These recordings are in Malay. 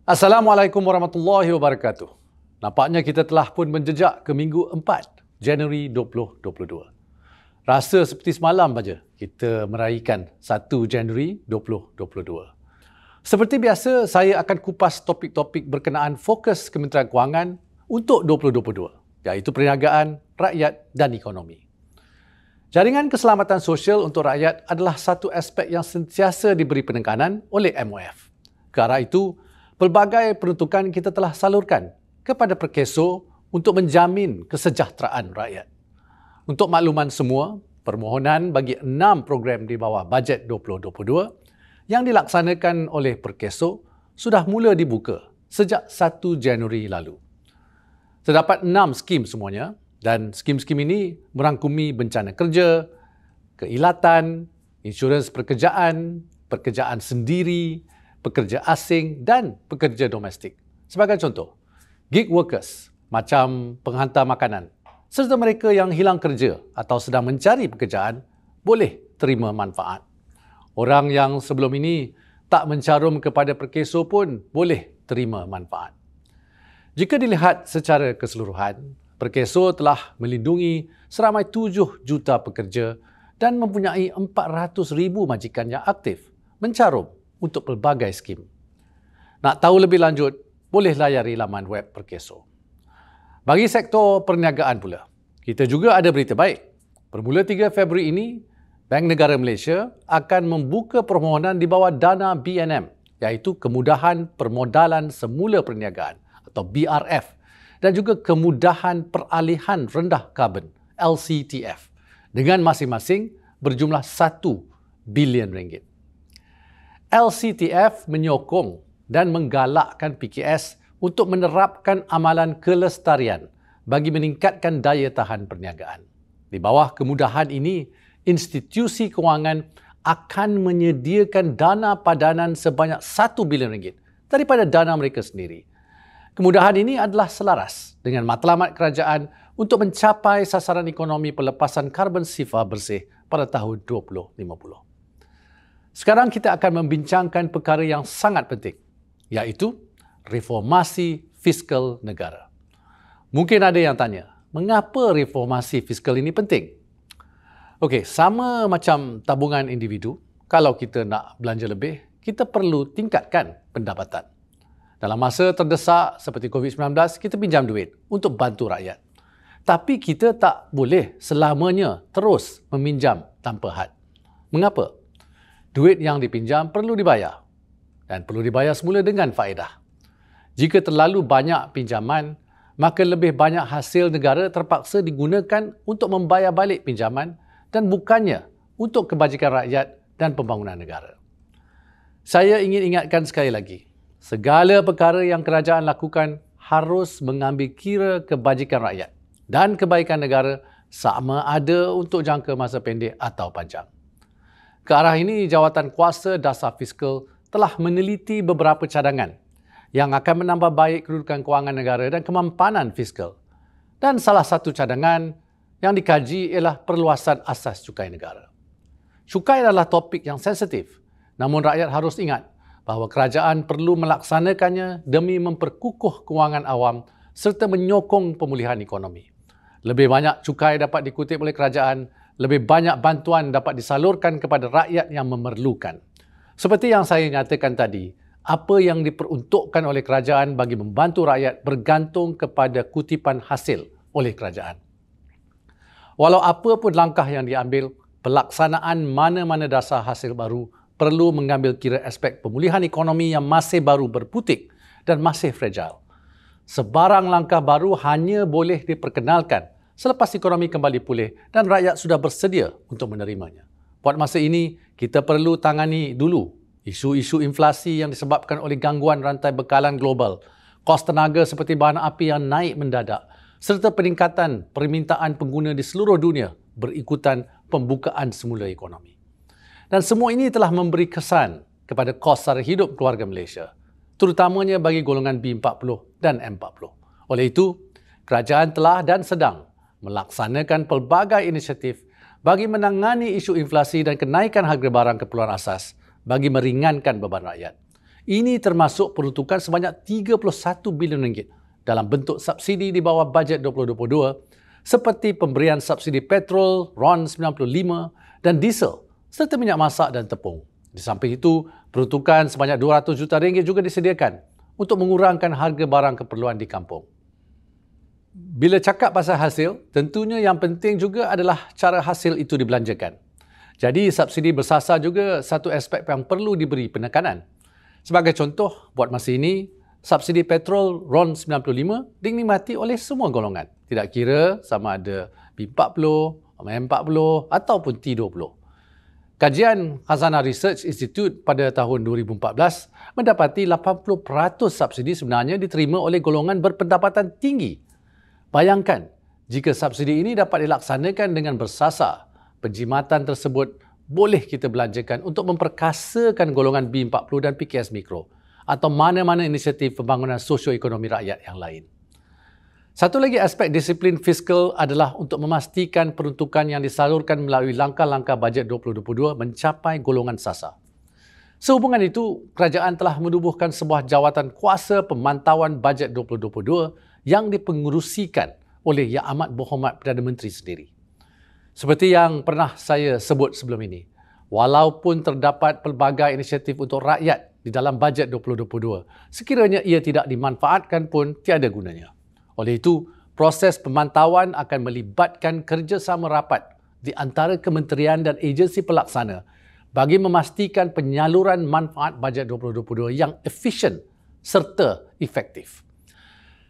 Assalamualaikum warahmatullahi wabarakatuh. Nampaknya kita telah pun menjejak ke minggu 4 Januari 2022. Rasa seperti semalam saja kita meraihkan 1 Januari 2022. Seperti biasa, saya akan kupas topik-topik berkenaan fokus Kementerian Kewangan untuk 2022, iaitu perniagaan, rakyat dan ekonomi. Jaringan keselamatan sosial untuk rakyat adalah satu aspek yang sentiasa diberi penekanan oleh MOF. Ke arah itu, pelbagai peruntukan kita telah salurkan kepada Perkeso untuk menjamin kesejahteraan rakyat. Untuk makluman semua, permohonan bagi 6 program di bawah bajet 2022 yang dilaksanakan oleh Perkeso sudah mula dibuka sejak 1 Januari lalu. Terdapat 6 skim semuanya dan skim-skim ini merangkumi bencana kerja, keilatan, insurans pekerjaan, pekerjaan sendiri, pekerja asing dan pekerja domestik. Sebagai contoh, gig workers macam penghantar makanan serta mereka yang hilang kerja atau sedang mencari pekerjaan boleh terima manfaat. Orang yang sebelum ini tak mencarum kepada Perkeso pun boleh terima manfaat. Jika dilihat secara keseluruhan, Perkeso telah melindungi seramai 7 juta pekerja dan mempunyai 400,000 majikan yang aktif mencarum untuk pelbagai skim. Nak tahu lebih lanjut, boleh layari laman web Perkeso. Bagi sektor perniagaan pula, kita juga ada berita baik. Bermula 3 Februari ini, Bank Negara Malaysia akan membuka permohonan di bawah dana BNM, iaitu Kemudahan Permodalan Semula Perniagaan atau BRF dan juga Kemudahan Peralihan Rendah Karbon LCTF dengan masing-masing berjumlah 1 bilion ringgit. LCTF menyokong dan menggalakkan PKS untuk menerapkan amalan kelestarian bagi meningkatkan daya tahan perniagaan. Di bawah kemudahan ini, institusi kewangan akan menyediakan dana padanan sebanyak 1 bilion ringgit daripada dana mereka sendiri. Kemudahan ini adalah selaras dengan matlamat kerajaan untuk mencapai sasaran ekonomi pelepasan karbon sifar bersih pada tahun 2050. Sekarang kita akan membincangkan perkara yang sangat penting, iaitu reformasi fiskal negara. Mungkin ada yang tanya, mengapa reformasi fiskal ini penting? Okey, sama macam tabungan individu, kalau kita nak belanja lebih, kita perlu tingkatkan pendapatan. Dalam masa terdesak seperti COVID-19, kita pinjam duit untuk bantu rakyat. Tapi kita tak boleh selamanya terus meminjam tanpa had. Mengapa? Duit yang dipinjam perlu dibayar dan perlu dibayar semula dengan faedah. Jika terlalu banyak pinjaman, maka lebih banyak hasil negara terpaksa digunakan untuk membayar balik pinjaman dan bukannya untuk kebajikan rakyat dan pembangunan negara. Saya ingin ingatkan sekali lagi, segala perkara yang kerajaan lakukan harus mengambil kira kebajikan rakyat dan kebaikan negara sama ada untuk jangka masa pendek atau panjang. Ke arah ini, Jawatan Kuasa Dasar Fiskal telah meneliti beberapa cadangan yang akan menambah baik kedudukan kewangan negara dan kemampanan fiskal. Dan salah satu cadangan yang dikaji ialah perluasan asas cukai negara. Cukai adalah topik yang sensitif, namun rakyat harus ingat bahawa kerajaan perlu melaksanakannya demi memperkukuh kewangan awam serta menyokong pemulihan ekonomi. Lebih banyak cukai dapat dikutip oleh kerajaan, lebih banyak bantuan dapat disalurkan kepada rakyat yang memerlukan. Seperti yang saya nyatakan tadi, apa yang diperuntukkan oleh kerajaan bagi membantu rakyat bergantung kepada kutipan hasil oleh kerajaan. Walau apa pun langkah yang diambil, pelaksanaan mana-mana dasar hasil baru perlu mengambil kira aspek pemulihan ekonomi yang masih baru berputik dan masih fragile. Sebarang langkah baru hanya boleh diperkenalkan selepas ekonomi kembali pulih dan rakyat sudah bersedia untuk menerimanya. Buat masa ini, kita perlu tangani dulu isu-isu inflasi yang disebabkan oleh gangguan rantai bekalan global, kos tenaga seperti bahan api yang naik mendadak, serta peningkatan permintaan pengguna di seluruh dunia berikutan pembukaan semula ekonomi. Dan semua ini telah memberi kesan kepada kos sara hidup keluarga Malaysia, terutamanya bagi golongan B40 dan M40. Oleh itu, kerajaan telah dan sedang melaksanakan pelbagai inisiatif bagi menangani isu inflasi dan kenaikan harga barang keperluan asas bagi meringankan beban rakyat. Ini termasuk peruntukan sebanyak 31 bilion ringgit dalam bentuk subsidi di bawah bajet 2022 seperti pemberian subsidi petrol, RON 95 dan diesel serta minyak masak dan tepung. Di samping itu, peruntukan sebanyak 200 juta ringgit juga disediakan untuk mengurangkan harga barang keperluan di kampung. Bila cakap pasal hasil, tentunya yang penting juga adalah cara hasil itu dibelanjakan. Jadi, subsidi bersasar juga satu aspek yang perlu diberi penekanan. Sebagai contoh, buat masa ini, subsidi petrol RON 95 dinikmati oleh semua golongan. Tidak kira sama ada B40, M40 ataupun T20. Kajian Khazanah Research Institute pada tahun 2014 mendapati 80% subsidi sebenarnya diterima oleh golongan berpendapatan tinggi. Bayangkan, jika subsidi ini dapat dilaksanakan dengan bersasar, penjimatan tersebut boleh kita belanjakan untuk memperkasakan golongan B40 dan PKS Mikro atau mana-mana inisiatif pembangunan sosioekonomi rakyat yang lain. Satu lagi aspek disiplin fiskal adalah untuk memastikan peruntukan yang disalurkan melalui langkah-langkah bajet 2022 mencapai golongan sasar. Sehubungan itu, kerajaan telah menubuhkan sebuah jawatan kuasa pemantauan bajet 2022 yang dipengerusikan oleh Yang Amat Berhormat Perdana Menteri sendiri. Seperti yang pernah saya sebut sebelum ini, walaupun terdapat pelbagai inisiatif untuk rakyat di dalam bajet 2022, sekiranya ia tidak dimanfaatkan pun tiada gunanya. Oleh itu, proses pemantauan akan melibatkan kerjasama rapat di antara kementerian dan agensi pelaksana bagi memastikan penyaluran manfaat bajet 2022 yang efisien serta efektif.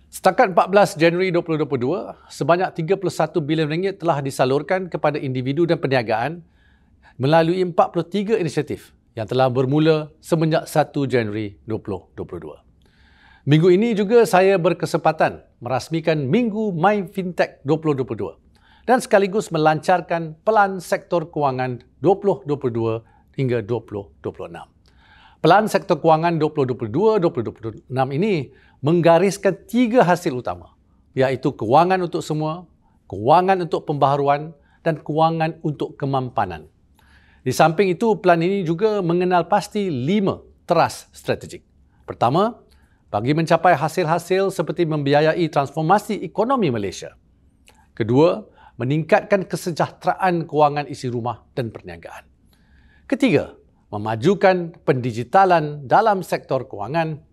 Setakat 14 Januari 2022, sebanyak 31 bilion ringgit telah disalurkan kepada individu dan perniagaan melalui 43 inisiatif yang telah bermula semenjak 1 Januari 2022. Minggu ini juga saya berkesempatan merasmikan Minggu My Fintech 2022 dan sekaligus melancarkan Pelan Sektor Kewangan 2022 hingga 2026. Pelan Sektor Kewangan 2022-2026 ini menggariskan 3 hasil utama, iaitu kewangan untuk semua, kewangan untuk pembaharuan dan kewangan untuk kemampanan. Di samping itu, pelan ini juga mengenal pasti 5 teras strategik. Pertama, bagi mencapai hasil-hasil seperti membiayai transformasi ekonomi Malaysia. Kedua, meningkatkan kesejahteraan kewangan isi rumah dan perniagaan. Ketiga, memajukan pendigitalan dalam sektor kewangan.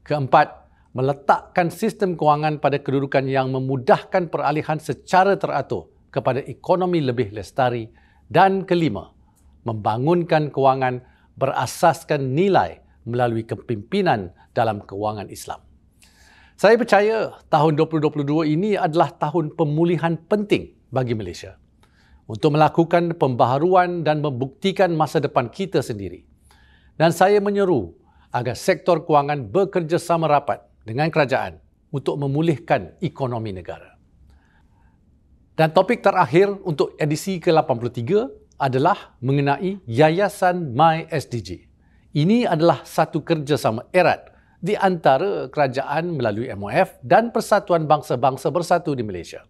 Keempat, meletakkan sistem kewangan pada kedudukan yang memudahkan peralihan secara teratur kepada ekonomi lebih lestari. Dan kelima, membangunkan kewangan berasaskan nilai melalui kepimpinan dalam kewangan Islam. Saya percaya tahun 2022 ini adalah tahun pemulihan penting bagi Malaysia untuk melakukan pembaharuan dan membuktikan masa depan kita sendiri. Dan saya menyeru agar sektor kewangan bekerjasama rapat dengan kerajaan untuk memulihkan ekonomi negara. Dan topik terakhir untuk edisi ke-83 adalah mengenai Yayasan MySDG. Ini adalah satu kerjasama erat di antara kerajaan melalui MOF dan Persatuan Bangsa-Bangsa Bersatu di Malaysia.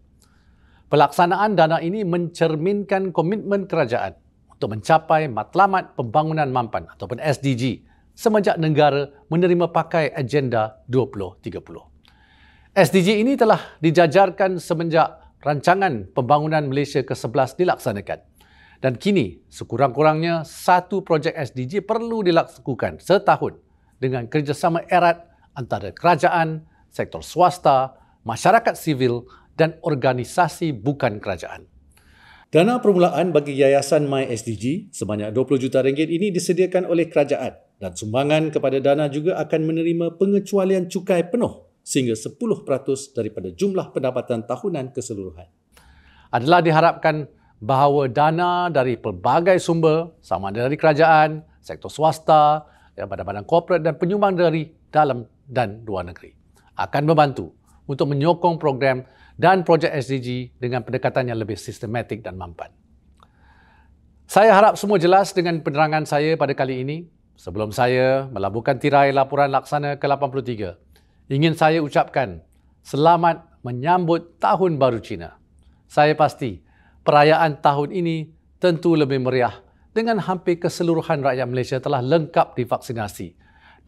Pelaksanaan dana ini mencerminkan komitmen kerajaan untuk mencapai matlamat pembangunan mampan ataupun SDG semenjak negara menerima pakai Agenda 2030. SDG ini telah dijajarkan semenjak rancangan pembangunan Malaysia ke-11 dilaksanakan. Dan kini, sekurang-kurangnya satu projek SDG perlu dilakukan setahun dengan kerjasama erat antara kerajaan, sektor swasta, masyarakat sivil dan organisasi bukan kerajaan. Dana permulaan bagi Yayasan MySDG sebanyak 20 juta ringgit ini disediakan oleh kerajaan dan sumbangan kepada dana juga akan menerima pengecualian cukai penuh sehingga 10% daripada jumlah pendapatan tahunan keseluruhan. Adalah diharapkan bahawa dana dari pelbagai sumber, sama ada dari kerajaan, sektor swasta, badan-badan korporat dan penyumbang dari dalam dan luar negeri, akan membantu untuk menyokong program dan projek SDG dengan pendekatan yang lebih sistematik dan mampan. Saya harap semua jelas dengan penerangan saya pada kali ini. Sebelum saya melabuhkan tirai laporan laksana ke-83, ingin saya ucapkan selamat menyambut Tahun Baru Cina. Saya pasti perayaan tahun ini tentu lebih meriah dengan hampir keseluruhan rakyat Malaysia telah lengkap divaksinasi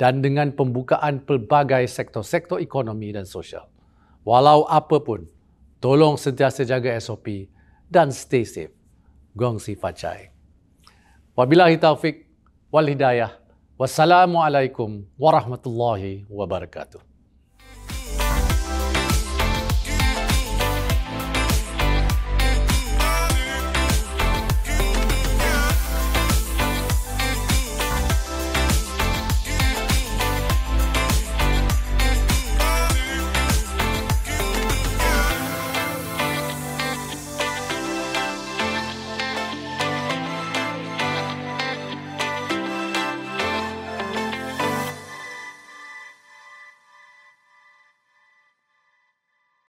dan dengan pembukaan pelbagai sektor-sektor ekonomi dan sosial. Walau apa pun, tolong sentiasa jaga SOP dan stay safe. Gong Si Fa Cai. Wabillahi taufik wal hidayah. Wassalamualaikum warahmatullahi wabarakatuh.